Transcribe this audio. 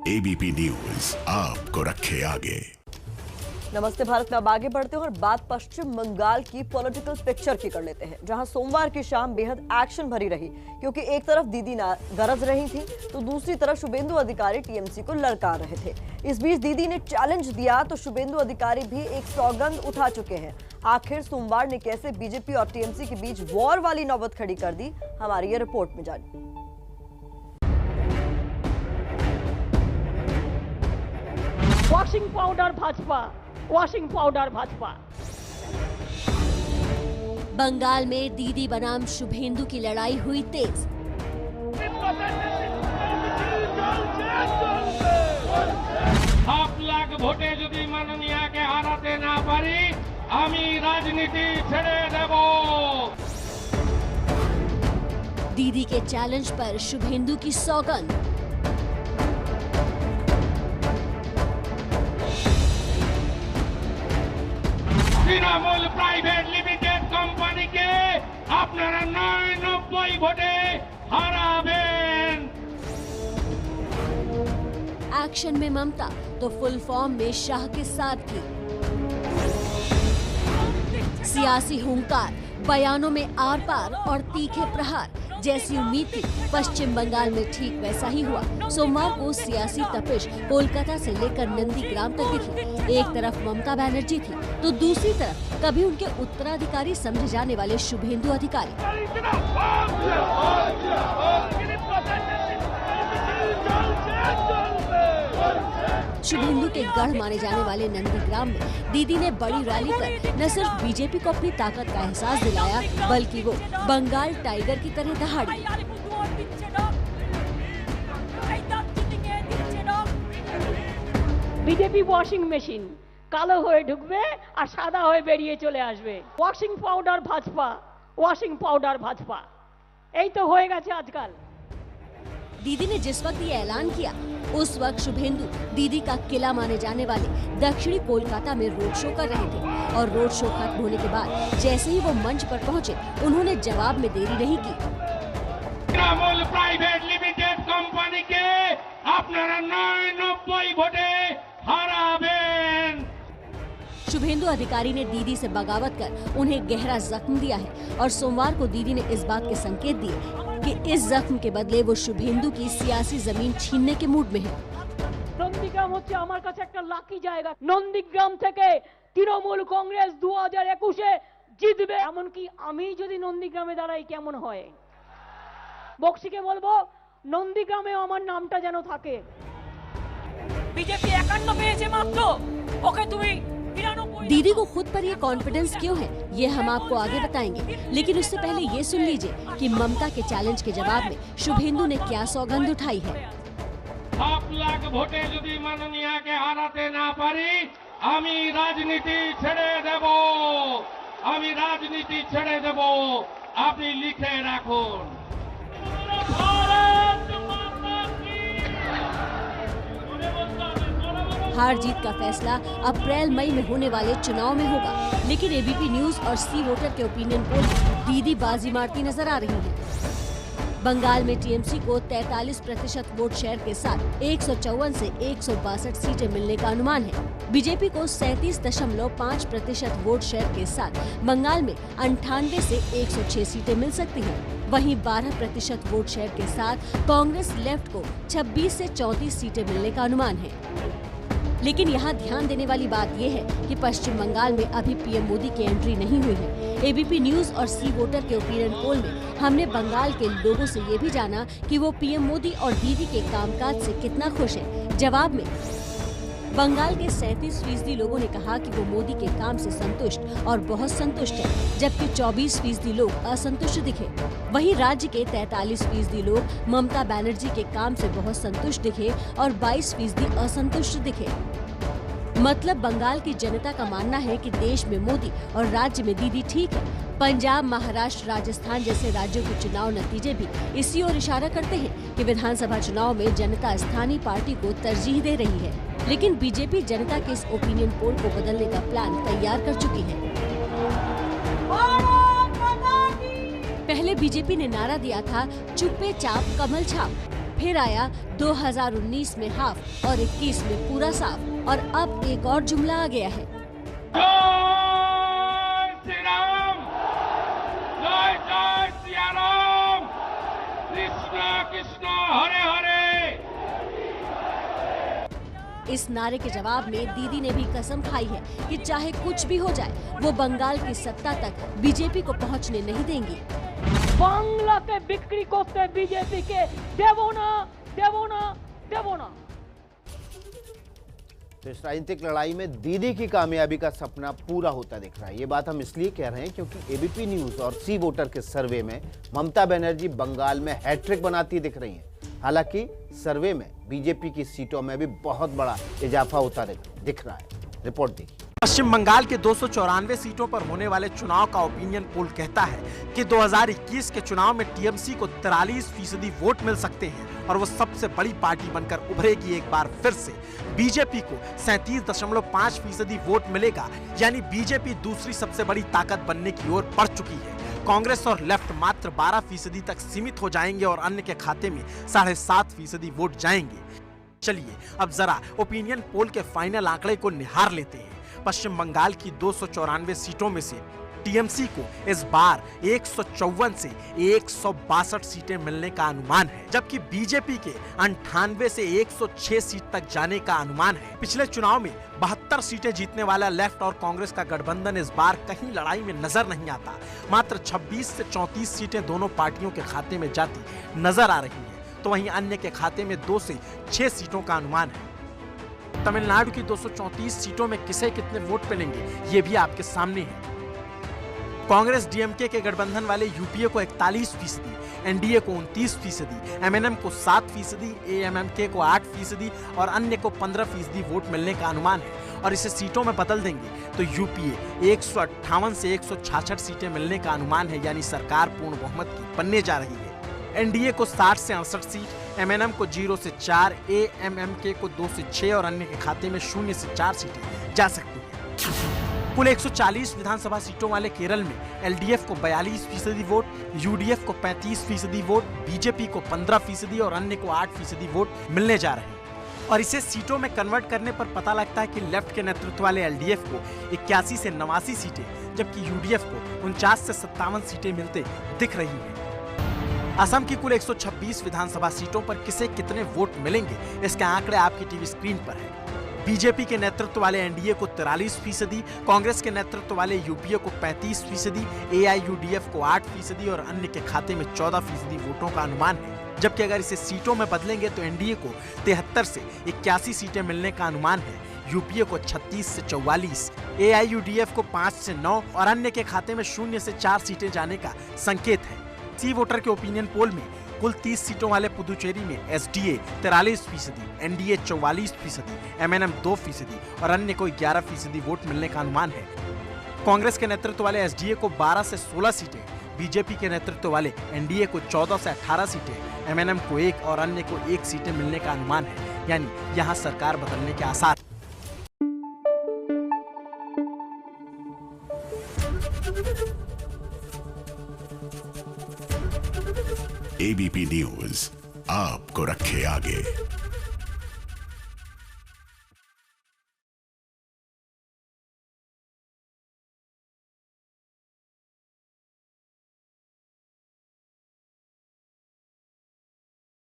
ABP news आपको रखे आगे। नमस्ते भारत में अब आगे बढ़ते हैं और बात पश्चिम बंगाल की पॉलिटिकल पिक्चर की कर लेते हैं, जहां सोमवार की शाम बेहद एक्शन भरी रही, क्योंकि एक तरफ दीदी गरज रही थी तो दूसरी तरफ शुभेंदु अधिकारी टीएमसी को ललकार रहे थे। इस बीच दीदी ने चैलेंज दिया तो शुभेंदु अधिकारी भी एक सौगंध उठा चुके हैं। आखिर सोमवार ने कैसे बीजेपी और टीएमसी के बीच वॉर वाली नौबत खड़ी कर दी, हमारी ये रिपोर्ट में जानिए। Washing powder Bhajpa, washing powder Bhajpa. Bengal में दीदी बनाम शुभेंदु की लड़ाई हुई तेज। आप लाख ভোটে যদি মাননীয়াকে হারাতে না পারি আমি রাজনীতি ছেড়ে দেব। दीदी के चैलेंज पर शुभेंदु की सौगंध। তৃণমূল প্রাইভেট লিমিটেড কোম্পানিকে আপনারা ৯৯ ভোটে হারাবেন। एक्शन में ममता तो फुल फॉर्म में शाह के साथ की। सियासी हुंकार, बयानों में आर पार और तीखे प्रहार, जैसी उम्मीद थी पश्चिम बंगाल में ठीक वैसा ही हुआ। सोमवार को सियासी तपिश कोलकाता से लेकर नंदीग्राम तक दिखी। एक तरफ ममता बनर्जी थी तो दूसरी तरफ कभी उनके उत्तराधिकारी समझे जाने वाले शुभेंदु अधिकारी। शुभेंदु के गढ़ माने जाने वाले नंदीग्राम में दीदी ने बड़ी रैली कर न सिर्फ बीजेपी को अपनी ताकत का एहसास दिलाया, बल्कि वो बंगाल टाइगर की तरह दहाड़ी। বিজেপি ওয়াশিং মেশিন কালো হয়ে ঢুকবে আর সাদা হয়ে বেরিয়ে চলে আসবে। Washing powder Bhajpa, washing powder Bhajpa, এই তো হয়ে গেছে আজকাল। दीदी ने जिस वक्त ये ऐलान किया उस वक्त शुभेंदु दीदी का किला माने जाने वाले दक्षिणी कोलकाता में रोड शो कर रहे थे, और रोड शो खत्म होने के बाद जैसे ही वो मंच पर पहुंचे उन्होंने जवाब में देरी नहीं की। তৃণমূল প্রাইভেট লিমিটেড কোম্পানিকে আপনারা ৯৯ ভোটে হারাবেন। शुभेंदु अधिकारी ने दीदी से बगावत कर उन्हें गहरा जख्म दिया है, और सोमवार को दीदी ने इस बात के संकेत दिए कि इस जख्म के बदले वो शुभेंदु की सियासी जमीन छीनने के मूड में है। নন্দীগ্রাম হচ্ছে আমার কাছে একটা লাকি জায়গা। নন্দীগ্রাম থেকে তৃণমূল কংগ্রেস 2021-এ জিতবে, এমনকি আমি যদি নন্দীগ্রামে দাঁড়াই কেমন হয়। বক্সিকে বলবো নন্দীগ্রামেও আমার নামটা যেন থাকে। বিজেপি 51 পেয়েছে মাত্র, ওকে তুমি दीदी को खुद पर ये कॉन्फिडेंस क्यों है, ये हम आपको आगे बताएंगे, लेकिन उससे पहले ये सुन लीजिए कि ममता के चैलेंज के जवाब में शुभेंदु ने क्या सौगंध उठाई है। आप लाख ভোটে যদি মাননীয়াকে হারাতে না পারি আমি রাজনীতি ছেড়ে দেব, আমি রাজনীতি ছেড়ে দেব, আপনি লিখে রাখুন। हार जीत का फैसला अप्रैल मई में होने वाले चुनाव में होगा, लेकिन एबीपी न्यूज और सी वोटर के ओपिनियन पोल में दीदी बाजी मारती नजर आ रही है। बंगाल में टीएमसी को 43% वोट शेयर के साथ 154 से 162 सीटें मिलने का अनुमान है। बीजेपी को 37.5% वोट शेयर के साथ बंगाल में 98 से 106 सीटें मिल सकती हैं। वहीं 12% वोट शेयर के साथ कांग्रेस लेफ्ट को 26 से 34 सीटें मिलने का अनुमान है। लेकिन यहाँ ध्यान देने वाली बात यह है कि पश्चिम बंगाल में अभी पीएम मोदी की एंट्री नहीं हुई है। एबीपी न्यूज और सी वोटर के ओपिनियन पोल में हमने बंगाल के लोगों से ये भी जाना कि वो पीएम मोदी और दीदी के कामकाज से कितना खुश है। जवाब में बंगाल के 37% लोगों ने कहा कि वो मोदी के काम से संतुष्ट और बहुत संतुष्ट है, जबकि 24% लोग असंतुष्ट दिखे। वहीं राज्य के 43% लोग ममता बनर्जी के काम से बहुत संतुष्ट दिखे और 22% असंतुष्ट दिखे। मतलब बंगाल की जनता का मानना है कि देश में मोदी और राज्य में दीदी ठीक है। पंजाब, महाराष्ट्र, राजस्थान जैसे राज्यों के चुनाव नतीजे भी इसी ओर इशारा करते हैं कि विधानसभा चुनाव में जनता स्थानीय पार्टी को तरजीह दे रही है। लेकिन बीजेपी जनता के इस ओपिनियन पोल को बदलने का प्लान तैयार कर चुकी है। पहले बीजेपी ने नारा दिया था चुप्पे चाप कमल छाप। फिर आया 2019 में हाफ और 21 में पूरा साफ और अब एक और जुमला आ गया है। जय श्री राम, जय जय सिया राम, कृष्णा कृष्णा हरे हरे। इस नारे के जवाब में दीदी ने भी कसम खाई है कि चाहे कुछ भी हो जाए वो बंगाल की सत्ता तक बीजेपी को पहुंचने नहीं देंगी। বাংলাকে বিক্রি করতে বিজেপিকে দেব না দেব না দেব না। तो इस राजनीतिक लड़ाई में दीदी की कामयाबी का सपना पूरा होता दिख रहा है। ये बात हम इसलिए कह रहे हैं क्योंकि एबीपी न्यूज और सी वोटर के सर्वे में ममता बनर्जी बंगाल में हैट्रिक बनाती दिख रही हैं। हालांकि सर्वे में बीजेपी की सीटों में भी बहुत बड़ा इजाफा होता दिख रहा है। रिपोर्ट देखिए। पश्चिम बंगाल के 294 सीटों पर होने वाले चुनाव का ओपिनियन पोल कहता है कि 2021 के चुनाव में टीएमसी को 43% वोट मिल सकते हैं और वो सबसे बड़ी पार्टी बनकर उभरेगी एक बार फिर से। बीजेपी को 37.5% वोट मिलेगा, यानी बीजेपी दूसरी सबसे बड़ी ताकत बनने की ओर बढ़ चुकी है। कांग्रेस और लेफ्ट मात्र 12% तक सीमित हो जाएंगे और अन्य के खाते में 7.5% वोट जाएंगे। चलिए अब जरा ओपिनियन पोल के फाइनल आंकड़े को निहार लेते हैं। पश्चिम बंगाल की 294 सीटों में से टीएमसी को इस बार 154 से 162 सीटें मिलने का अनुमान है, जबकि बीजेपी के 98 से 106 सीट तक जाने का अनुमान है। पिछले चुनाव में 72 सीटें जीतने वाला लेफ्ट और कांग्रेस का गठबंधन इस बार कहीं लड़ाई में नजर नहीं आता। मात्र 26 से 34 सीटें दोनों पार्टियों के खाते में जाती नजर आ रही है, तो वहीं अन्य के खाते में 2 से 6 सीटों का अनुमान है। तमिलनाडु की 234 सीटों में किसे कितने वोट मिलेंगे ये भी आपके सामने है। कांग्रेस डीएमके के गठबंधन वाले यूपीए को 41%, एनडीए को 29%, एमएनएम को 7%, एएमएमके को 8% और अन्य को 15% वोट मिलने का अनुमान है। और इसे सीटों में बदल देंगे तो यूपीए 158 से 166 सीटें मिलने का अनुमान है, यानी सरकार पूर्ण बहुमत की बनने जा रही है। एनडीए को 60 से 68 सीट, एमएनएम को 0 से 4, एएमएमके को 2 से 6 और अन्य के खाते में 0 से 4 सीटें जा सकती हैं। कुल 140 विधानसभा सीटों वाले केरल में एलडीएफ को 42% वोट, यूडीएफ को 35% वोट, बीजेपी को 15% और अन्य को 8% वोट मिलने जा रहे हैं। और इसे सीटों में कन्वर्ट करने पर पता लगता है कि लेफ्ट के नेतृत्व वाले एलडीएफ को 81 से 89 सीटें, जबकि यूडीएफ को 49 से 57 सीटें मिलते दिख रही हैं। असम की कुल 126 विधानसभा सीटों पर किसे कितने वोट मिलेंगे, इसके आंकड़े आपकी टीवी स्क्रीन पर है। बीजेपी के नेतृत्व वाले एनडीए को 43%, कांग्रेस के नेतृत्व वाले यूपीए को 35%, एआईयूडीएफ को 8% और अन्य के खाते में 14% वोटों का अनुमान है। जबकि अगर इसे सीटों में बदलेंगे तो एनडीए को 73 से 81 सीटें मिलने का अनुमान है, यूपीए को 36 से 44, एआईयूडीएफ को 5 से 9 और अन्य के खाते में 0 से 4 सीटें जाने का संकेत है। सी वोटर के ओपिनियन पोल में कुल 30 सीटों वाले पुदुचेरी में एसडीए 43%, एनडीए 44%, एमएनएम 2% और अन्य को 11% वोट मिलने का अनुमान है। कांग्रेस के नेतृत्व वाले एसडीए को 12 से 16 सीटें, बीजेपी के नेतृत्व वाले एनडीए को 14 से 18 सीटें, एमएनएम को 1 और अन्य को 1 सीटें मिलने का अनुमान है, यानी यहाँ सरकार बदलने के आसार। एबीपी न्यूज आपको रखे आगे।